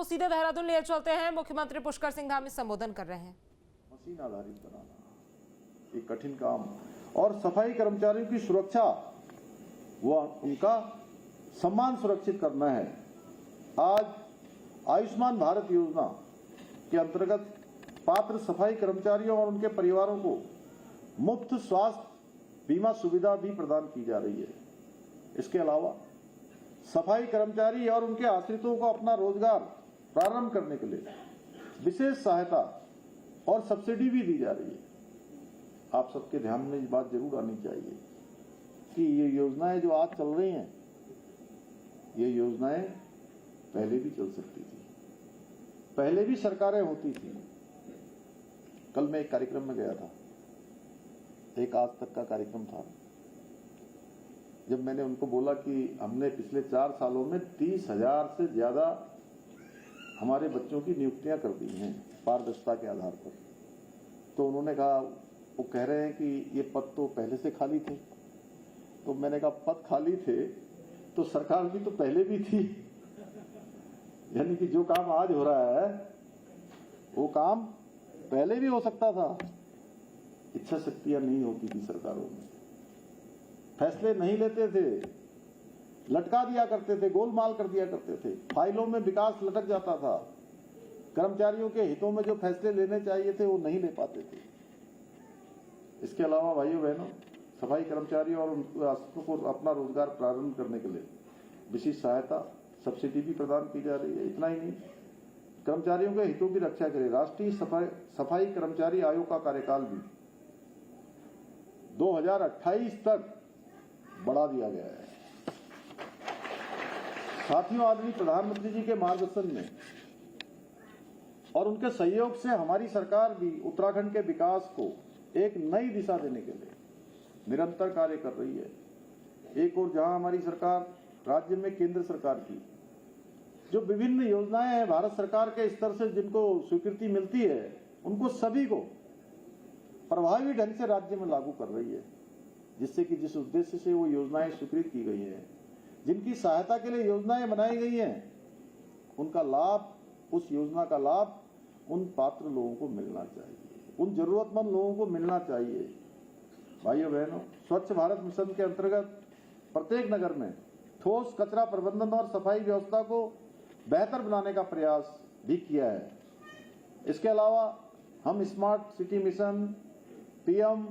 आपको सीधे देहरादून ले चलते हैं। मुख्यमंत्री पुष्कर सिंह धामी संबोधन कर रहे हैं। मशीन आधारित बनाना एक कठिन काम और सफाई कर्मचारियों की सुरक्षा, वो उनका सम्मान सुरक्षित करना है। आज आयुष्मान भारत योजना के अंतर्गत पात्र सफाई कर्मचारियों और उनके परिवारों को मुफ्त स्वास्थ्य बीमा सुविधा भी प्रदान की जा रही है। इसके अलावा सफाई कर्मचारी और उनके आश्रितों को अपना रोजगार प्रारंभ करने के लिए विशेष सहायता और सब्सिडी भी दी जा रही है। आप सबके ध्यान में इस बात जरूर आनी चाहिए कि ये योजनाएं जो आज चल रही हैं, ये योजनाएं पहले भी चल सकती थी, पहले भी सरकारें होती थी। कल मैं एक कार्यक्रम में गया था, एक आज तक का कार्यक्रम था। जब मैंने उनको बोला कि हमने पिछले 4 सालों में 30,000 से ज्यादा हमारे बच्चों की नियुक्तियां कर दी हैं पारदर्शिता के आधार पर, तो उन्होंने कहा, वो कह रहे हैं कि ये पद तो पहले से खाली थे। तो मैंने कहा, पद खाली थे तो सरकार भी तो पहले भी थी। यानी कि जो काम आज हो रहा है वो काम पहले भी हो सकता था। इच्छा शक्तियां नहीं होती थी सरकारों में, फैसले नहीं लेते थे, लटका दिया करते थे, गोलमाल कर दिया करते थे, फाइलों में विकास लटक जाता था। कर्मचारियों के हितों में जो फैसले लेने चाहिए थे वो नहीं ले पाते थे। इसके अलावा भाइयों बहनों, सफाई कर्मचारियों और उनके आश्रितों को अपना रोजगार प्रारंभ करने के लिए विशेष सहायता सब्सिडी भी प्रदान की जा रही है। इतना ही नहीं, कर्मचारियों के हितों की रक्षा के लिए राष्ट्रीय सफाई कर्मचारी आयोग का कार्यकाल भी 2028 तक बढ़ा दिया गया है। साथियों, आदरणीय प्रधानमंत्री जी के मार्गदर्शन में और उनके सहयोग से हमारी सरकार भी उत्तराखंड के विकास को एक नई दिशा देने के लिए निरंतर कार्य कर रही है। एक और जहां हमारी सरकार राज्य में केंद्र सरकार की जो विभिन्न योजनाएं हैं भारत सरकार के स्तर से जिनको स्वीकृति मिलती है, उनको सभी को प्रभावी ढंग से राज्य में लागू कर रही है, जिससे कि जिस उद्देश्य से वो योजनाएं स्वीकृत की गई हैं, जिनकी सहायता के लिए योजनाएं बनाई गई हैं, उनका लाभ, उस योजना का लाभ उन पात्र लोगों को मिलना चाहिए, उन जरूरतमंद लोगों को मिलना चाहिए। भाइयों बहनों, स्वच्छ भारत मिशन के अंतर्गत प्रत्येक नगर में ठोस कचरा प्रबंधन और सफाई व्यवस्था को बेहतर बनाने का प्रयास भी किया है। इसके अलावा हम smart city mission, PM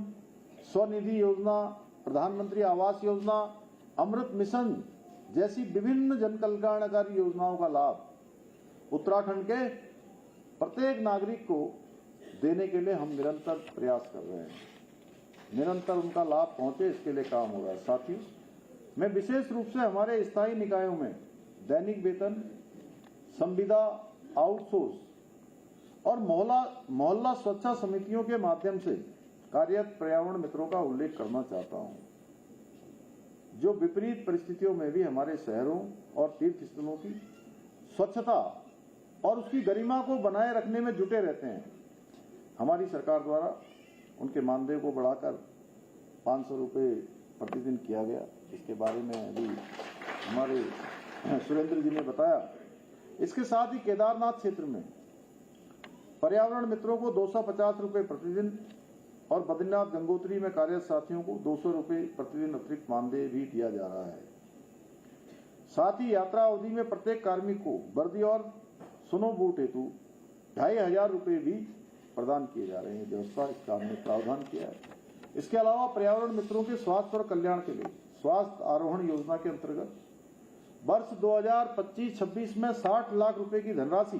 Svanidhi योजना, प्रधानमंत्री आवास योजना, अमृत मिशन जैसी विभिन्न जन कल्याणकारी योजनाओं का लाभ उत्तराखंड के प्रत्येक नागरिक को देने के लिए हम निरंतर प्रयास कर रहे हैं। निरंतर उनका लाभ पहुंचे, इसके लिए काम हो रहा है। साथियों, मैं विशेष रूप से हमारे स्थायी निकायों में दैनिक वेतन, संविदा, आउटसोर्स और मोहल्ला स्वच्छता समितियों के माध्यम से कार्यरत पर्यावरण मित्रों का उल्लेख करना चाहता हूं, जो विपरीत परिस्थितियों में भी हमारे शहरों और तीर्थ स्थलों की स्वच्छता और उसकी गरिमा को बनाए रखने में जुटे रहते हैं। हमारी सरकार द्वारा उनके मानदेय को बढ़ाकर 500 रुपये प्रतिदिन किया गया। इसके बारे में अभी हमारे सुरेंद्र जी ने बताया। इसके साथ ही केदारनाथ क्षेत्र में पर्यावरण मित्रों को 250 रुपये प्रतिदिन और बद्रीनाथ गंगोत्री में कार्यरत साथियों को 200 रुपये प्रतिदिन अतिरिक्त मानदेय भी दिया जा रहा है। साथ ही यात्रा अवधि में प्रत्येक कार्मिक को वर्दी और स्नो बूट हेतु 2500 रुपये भी प्रदान किए जा रहे हैं। व्यवस्था इसका हमने प्रावधान किया है। इसके अलावा पर्यावरण मित्रों के स्वास्थ्य और कल्याण के लिए स्वास्थ्य आरोहण योजना के अंतर्गत वर्ष 2025-26 में 60 लाख रुपए की धनराशि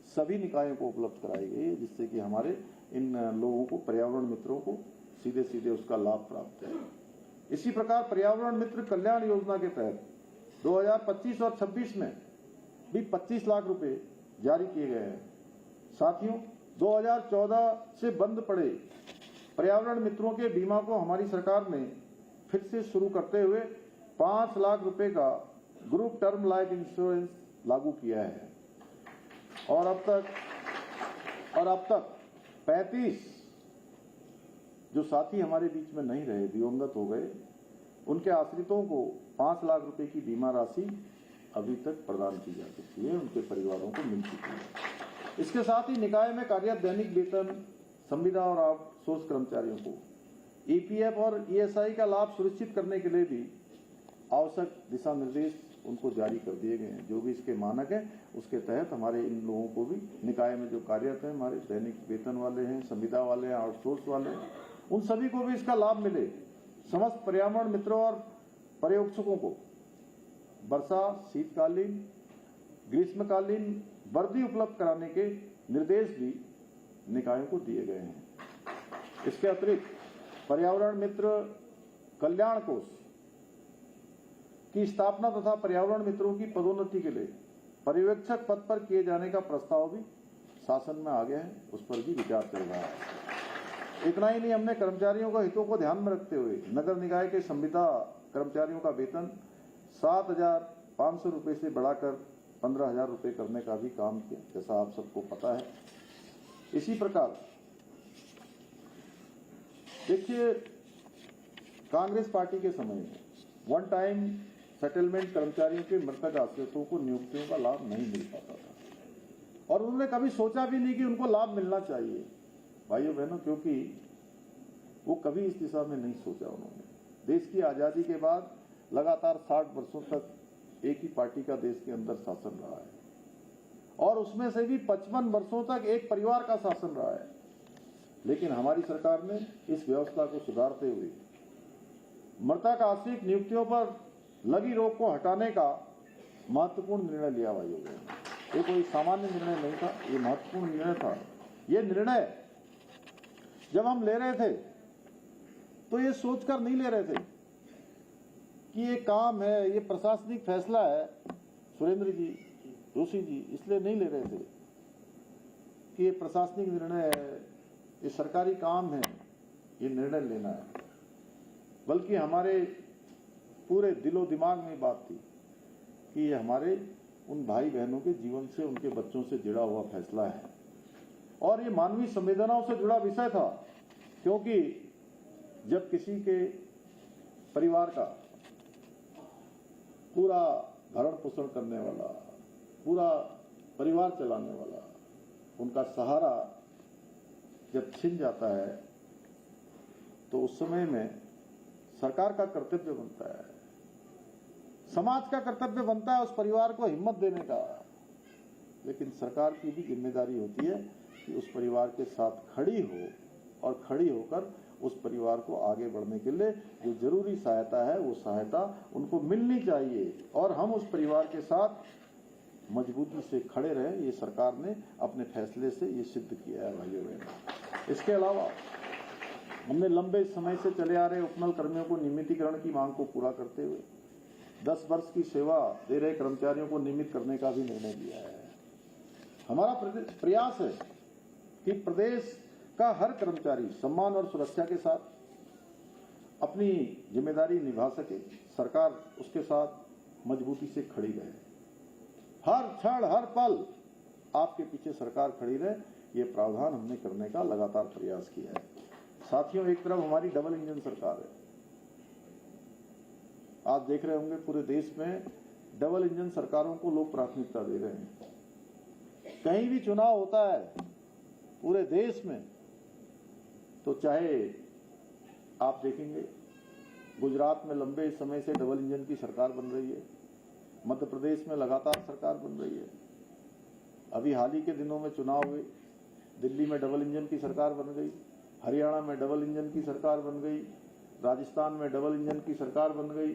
सभी निकायों को उपलब्ध कराई गई है, जिससे कि हमारे इन लोगों को, पर्यावरण मित्रों को सीधे सीधे उसका लाभ प्राप्त है। इसी प्रकार पर्यावरण मित्र कल्याण योजना के तहत 2025 और 26 में भी 25 लाख रुपए जारी किए गए हैं। साथियों, 2014 से बंद पड़े पर्यावरण मित्रों के बीमा को हमारी सरकार ने फिर से शुरू करते हुए 5 लाख रुपए का ग्रुप टर्म लाइफ इंश्योरेंस लागू किया है और अब तक 35 जो साथी हमारे बीच में नहीं रहे, दिवंगत हो गए, उनके आश्रितों को 5 लाख रुपए की बीमा राशि अभी तक प्रदान की जा चुकी है, उनके परिवारों को मिल चुकी है। इसके साथ ही निकाय में कार्यरत दैनिक वेतन, संविदा और आउटसोर्स कर्मचारियों को ईपीएफ और ईएसआई का लाभ सुनिश्चित करने के लिए भी आवश्यक दिशा निर्देश उनको जारी कर दिए गए हैं। जो भी इसके मानक है उसके तहत हमारे इन लोगों को भी निकाय में जो कार्यरत हैं, हमारे दैनिक वेतन वाले हैं, संविदा वाले हैं, आउटसोर्स वाले हैं, उन सभी को भी इसका लाभ मिले। समस्त पर्यावरण मित्रों और पर्यवेक्षकों को वर्षा, शीतकालीन, ग्रीष्मकालीन वर्दी उपलब्ध कराने के निर्देश भी निकायों को दिए गए हैं। इसके अतिरिक्त पर्यावरण मित्र कल्याण कोष की स्थापना तथा पर्यावरण मित्रों की पदोन्नति के लिए पर्यवेक्षक पद पर किए जाने का प्रस्ताव भी शासन में आ गया है, उस पर भी विचार चल रहा है। इतना ही नहीं, हमने कर्मचारियों के हितों को ध्यान में रखते हुए नगर निकाय के संविदा कर्मचारियों का वेतन 7,500 रुपये से बढ़ाकर 15,000 रुपये करने का भी काम किया, जैसा आप सबको पता है। इसी प्रकार देखिए, कांग्रेस पार्टी के समय में वन टाइम सेटलमेंट कर्मचारियों के मृतक आश्रितों को नियुक्तियों का लाभ नहीं मिल पाता था और उन्होंने कभी सोचा भी नहीं कि उनको लाभ मिलना चाहिए, भाइयों बहनों, क्योंकि वो कभी इस दिशा में नहीं सोचा उन्होंने। देश की आजादी के बाद लगातार 60 वर्षों तक एक ही पार्टी का देश के अंदर शासन रहा है और उसमें से भी 55 वर्षों तक एक परिवार का शासन रहा है। लेकिन हमारी सरकार ने इस व्यवस्था को सुधारते हुए मृतक आश्रित नियुक्तियों पर लगी रोक को हटाने का महत्वपूर्ण निर्णय लिया। भाइयों बहनों, ये कोई सामान्य निर्णय नहीं था, ये महत्वपूर्ण निर्णय था। ये निर्णय जब हम ले रहे थे तो ये सोचकर नहीं ले रहे थे कि ये काम है, ये प्रशासनिक फैसला है, सुरेंद्र जी, जोशी जी, इसलिए नहीं ले रहे थे कि ये प्रशासनिक निर्णय है, ये सरकारी काम है, ये निर्णय लेना है, बल्कि हमारे पूरे दिलो दिमाग में बात थी कि ये हमारे उन भाई बहनों के जीवन से, उनके बच्चों से जुड़ा हुआ फैसला है और ये मानवीय संवेदनाओं से जुड़ा विषय था। क्योंकि जब किसी के परिवार का पूरा भरण पोषण करने वाला, पूरा परिवार चलाने वाला, उनका सहारा जब छिन जाता है तो उस समय में सरकार का कर्तव्य बनता है, समाज का कर्तव्य बनता है उस परिवार को हिम्मत देने का। लेकिन सरकार की भी जिम्मेदारी होती है कि उस परिवार के साथ खड़ी हो और खड़ी होकर उस परिवार को आगे बढ़ने के लिए जो जरूरी सहायता है वो सहायता उनको मिलनी चाहिए और हम उस परिवार के साथ मजबूती से खड़े रहे। ये सरकार ने अपने फैसले से ये सिद्ध किया है भाइयों बहनों। इसके अलावा हमने लंबे समय से चले आ रहे उपनल कर्मियों को नियमितीकरण की मांग को पूरा करते हुए 10 वर्ष की सेवा दे रहे कर्मचारियों को नियमित करने का भी निर्णय लिया है। हमारा प्रयास है कि प्रदेश का हर कर्मचारी सम्मान और सुरक्षा के साथ अपनी जिम्मेदारी निभा सके। सरकार उसके साथ मजबूती से खड़ी रहे, हर क्षण हर पल आपके पीछे सरकार खड़ी रहे, ये प्रावधान हमने करने का लगातार प्रयास किया है। साथियों, एक तरफ हमारी डबल इंजन सरकार है, आप देख रहे होंगे पूरे देश में डबल इंजन सरकारों को लोग प्राथमिकता दे रहे हैं। कहीं भी चुनाव होता है पूरे देश में तो चाहे आप देखेंगे गुजरात में लंबे समय से डबल इंजन की सरकार बन रही है, मध्य प्रदेश में लगातार सरकार बन रही है, अभी हाल ही के दिनों में चुनाव हुए, दिल्ली में डबल इंजन की सरकार बन गई, हरियाणा में डबल इंजन की सरकार बन गई, राजस्थान में डबल इंजन की सरकार बन गई,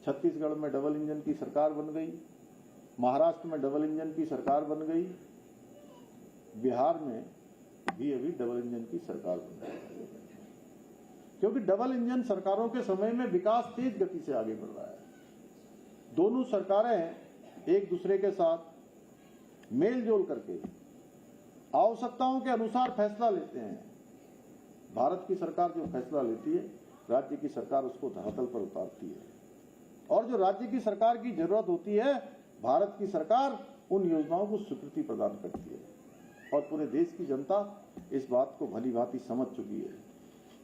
छत्तीसगढ़ में डबल इंजन की सरकार बन गई, महाराष्ट्र में डबल इंजन की सरकार बन गई, बिहार में भी अभी डबल इंजन की सरकार बन रही है। क्योंकि डबल इंजन सरकारों के समय में विकास तेज गति से आगे बढ़ रहा है। दोनों सरकारें एक दूसरे के साथ मेल जोल करके आवश्यकताओं के अनुसार फैसला लेते हैं। भारत की सरकार जो फैसला लेती है, राज्य की सरकार उसको धरातल पर उतारती है और जो राज्य की सरकार की जरूरत होती है, भारत की सरकार उन योजनाओं को स्वीकृति प्रदान करती है और पूरे देश की जनता इस बात को भली भांति समझ चुकी है।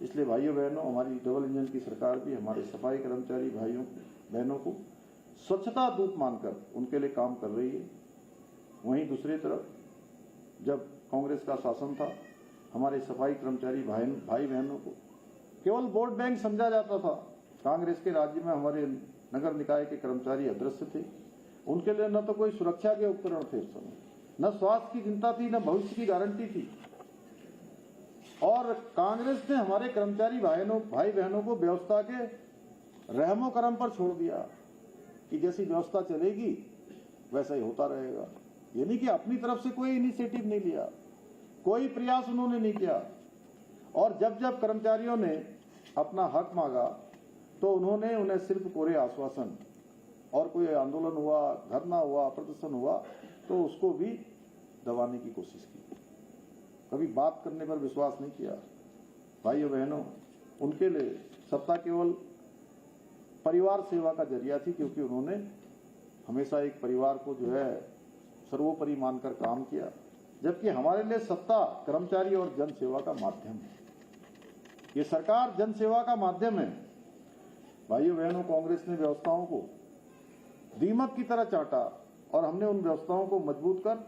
इसलिए भाइयों बहनों, हमारी डबल इंजन की सरकार भी हमारे सफाई कर्मचारी भाइयों बहनों को स्वच्छता दूत मानकर उनके लिए काम कर रही है। वहीं दूसरी तरफ जब कांग्रेस का शासन था, हमारे सफाई कर्मचारी भाई बहनों को केवल वोट बैंक समझा जाता था। कांग्रेस के राज्य में हमारे नगर निकाय के कर्मचारी अदृश्य थे। उनके लिए न तो कोई सुरक्षा के उपकरण थे उस समय, न स्वास्थ्य की चिंता थी, न भविष्य की गारंटी थी। और कांग्रेस ने हमारे कर्मचारी भाई बहनों को व्यवस्था के रहमो करम पर छोड़ दिया कि जैसी व्यवस्था चलेगी वैसा ही होता रहेगा। ये नहीं कि अपनी तरफ से कोई इनिशिएटिव नहीं लिया, कोई प्रयास उन्होंने नहीं किया। और जब जब कर्मचारियों ने अपना हक मांगा तो उन्होंने उन्हें सिर्फ कोरे आश्वासन, और कोई आंदोलन हुआ, धरना हुआ, प्रदर्शन हुआ तो उसको भी दबाने की कोशिश की। कभी बात करने पर विश्वास नहीं किया। भाइयों बहनों, उनके लिए सत्ता केवल परिवार सेवा का जरिया थी, क्योंकि उन्होंने हमेशा एक परिवार को जो है सर्वोपरि मानकर काम किया, जबकि हमारे लिए सत्ता कर्मचारी और जन सेवा का माध्यम है। ये सरकार जन सेवा का माध्यम है। भाइयों बहनों, कांग्रेस ने व्यवस्थाओं को दीमक की तरह चाटा और हमने उन व्यवस्थाओं को मजबूत कर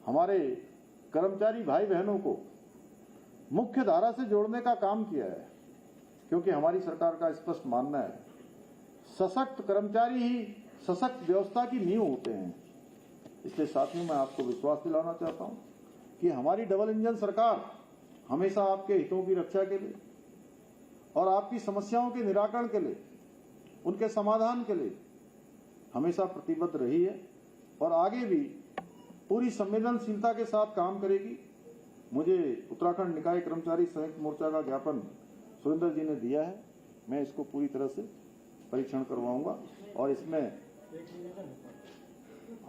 हमारे कर्मचारी भाई बहनों को मुख्य धारा से जोड़ने का काम किया है, क्योंकि हमारी सरकार का स्पष्ट मानना है सशक्त कर्मचारी ही सशक्त व्यवस्था की नींव होते हैं। इसलिए साथियों, मैं आपको विश्वास दिलाना चाहता हूं कि हमारी डबल इंजन सरकार हमेशा आपके हितों की रक्षा के लिए और आपकी समस्याओं के निराकरण के लिए, उनके समाधान के लिए हमेशा प्रतिबद्ध रही है और आगे भी पूरी संवेदनशीलता के साथ काम करेगी। मुझे उत्तराखंड निकाय कर्मचारी संयुक्त मोर्चा का ज्ञापन सुरेंद्र जी ने दिया है, मैं इसको पूरी तरह से परीक्षण करवाऊंगा और इसमें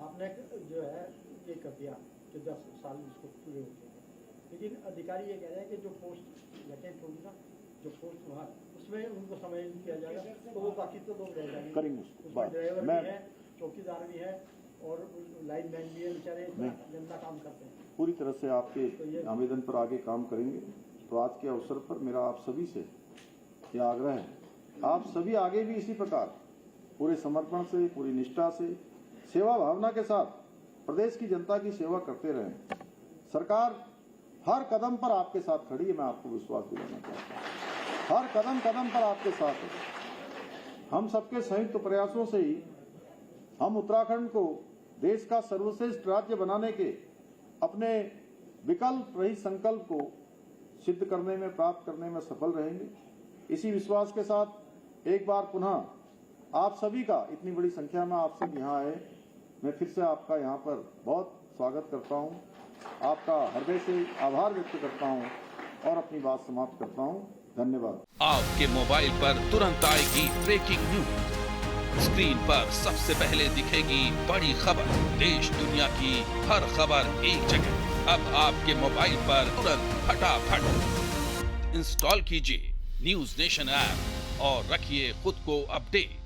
आपने जो है ये कर दिया कि 10 साल इसको पूरे हो गए, लेकिन अधिकारी ये कह रहे हैं कि जो पोस्ट वैकेंट होगी ना, जो पोस्ट वहाँ उसमें उनको समायोजित किया जाएगा, तो वो बाकी तो लोग रह जाएंगे। करेंगे उसमें ड्राइवर भी है, चौकीदार भी है और लाइनमैन भी है, बेचारे गंदा काम करते हैं। पूरी तरह से आपके आवेदन पर आगे काम करेंगे। तो आज के अवसर पर मेरा आप सभी से यह आग्रह है, आप सभी आगे भी इसी प्रकार पूरे समर्पण से, पूरी निष्ठा से, सेवा भावना के साथ प्रदेश की जनता की सेवा करते रहें। सरकार हर कदम पर आपके साथ खड़ी है, मैं आपको विश्वास दिलाना चाहता हूं। हर कदम कदम पर आपके साथ है। हम सबके संयुक्त प्रयासों से ही हम उत्तराखंड को देश का सर्वश्रेष्ठ राज्य बनाने के अपने विकल्प रहित संकल्प को सिद्ध करने में, प्राप्त करने में सफल रहेंगे। इसी विश्वास के साथ एक बार पुनः आप सभी का, इतनी बड़ी संख्या में आप सब यहाँ आए, मैं फिर से आपका यहाँ पर बहुत स्वागत करता हूँ, आपका हृदय से आभार व्यक्त करता हूँ और अपनी बात समाप्त करता हूँ। धन्यवाद। आपके मोबाइल पर तुरंत आएगी ब्रेकिंग न्यूज, स्क्रीन पर सबसे पहले दिखेगी बड़ी खबर, देश दुनिया की हर खबर एक जगह। अब आपके मोबाइल पर तुरंत फटाफट इंस्टॉल कीजिए न्यूज नेशन ऐप और रखिए खुद को अपडेट।